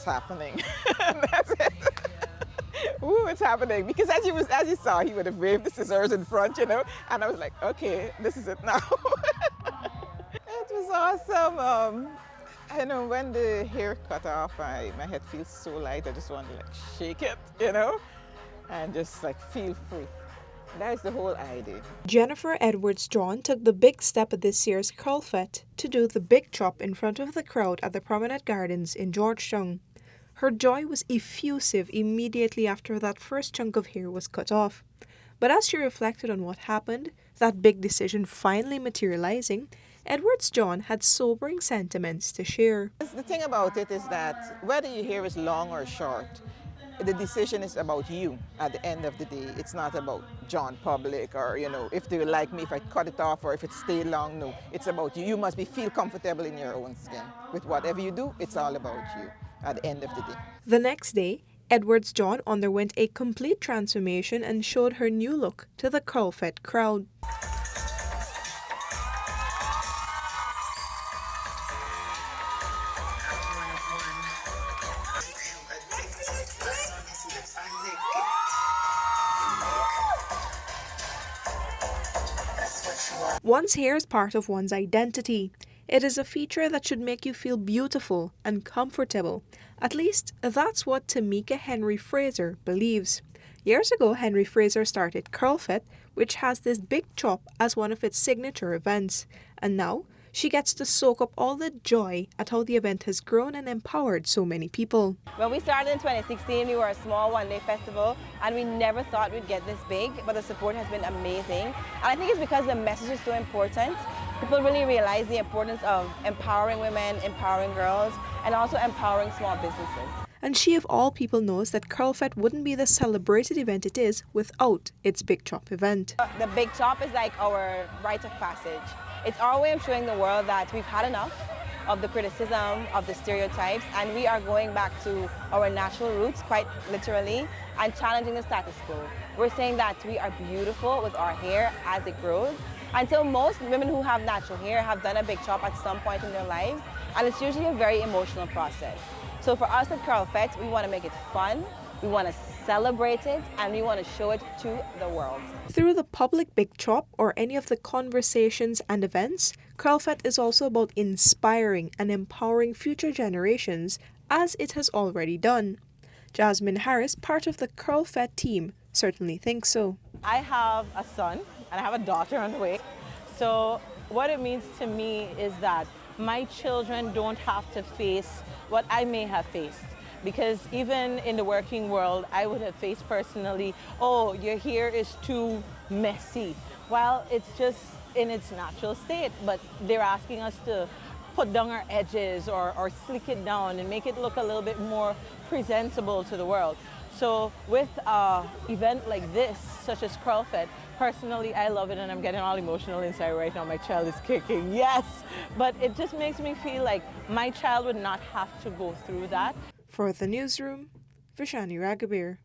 it's happening. That's it. Ooh, it's happening. Because as you saw, he would have waved the scissors in front, you know, and I was like, okay, this is it now. It was awesome. I know when the hair cut off, my head feels so light. I just want to like shake it, you know, and just like feel free. That's the whole idea. Jenifer Edwards-John took the big step at this year's Curl Fete to do the big chop in front of the crowd at the Promenade Gardens in Georgetown. Her joy was effusive immediately after that first chunk of hair was cut off. But as she reflected on what happened, that big decision finally materializing, Edwards-John had sobering sentiments to share. The thing about it is that whether your hair is long or short, the decision is about you at the end of the day. It's not about John Public or, you know, if they like me, if I cut it off or if it stay long. No, it's about you. You must feel comfortable in your own skin. With whatever you do, it's all about you at the end of the day. The next day, Edwards-John underwent a complete transformation and showed her new look to the Curl Fete crowd. One's hair is part of one's identity. It is a feature that should make you feel beautiful and comfortable. At least, that's what Tamika Henry Fraser believes. Years ago, Henry Fraser started Curl Fete, which has this big chop as one of its signature events. And now, she gets to soak up all the joy at how the event has grown and empowered so many people. When we started in 2016, we were a small one-day festival, and we never thought we'd get this big, but the support has been amazing. And I think it's because the message is so important. People really realize the importance of empowering women, empowering girls, and also empowering small businesses. And she of all people knows that Curl Fete wouldn't be the celebrated event it is without its Big Chop event. The Big Chop is like our rite of passage. It's our way of showing the world that we've had enough of the criticism, of the stereotypes, and we are going back to our natural roots, quite literally, and challenging the status quo. We're saying that we are beautiful with our hair as it grows. Until most women who have natural hair have done a big chop at some point in their lives, and it's usually a very emotional process. So for us at Curl Fete, we want to make it fun, we want to celebrate it, and we want to show it to the world. Through the public Big Chop or any of the conversations and events, Curl Fete is also about inspiring and empowering future generations, as it has already done. Jasmine Harris, part of the Curl Fete team, certainly thinks so. I have a son and I have a daughter on the way. So what it means to me is that my children don't have to face what I may have faced. Because even in the working world, I would have faced personally, oh, your hair is too messy. Well, it's just in its natural state, but they're asking us to put down our edges or slick it down and make it look a little bit more presentable to the world. So with an event like this, such as Curl Fete, personally, I love it and I'm getting all emotional inside right now. My child is kicking, yes. But it just makes me feel like my child would not have to go through that. For the newsroom, Vishani Raghabir.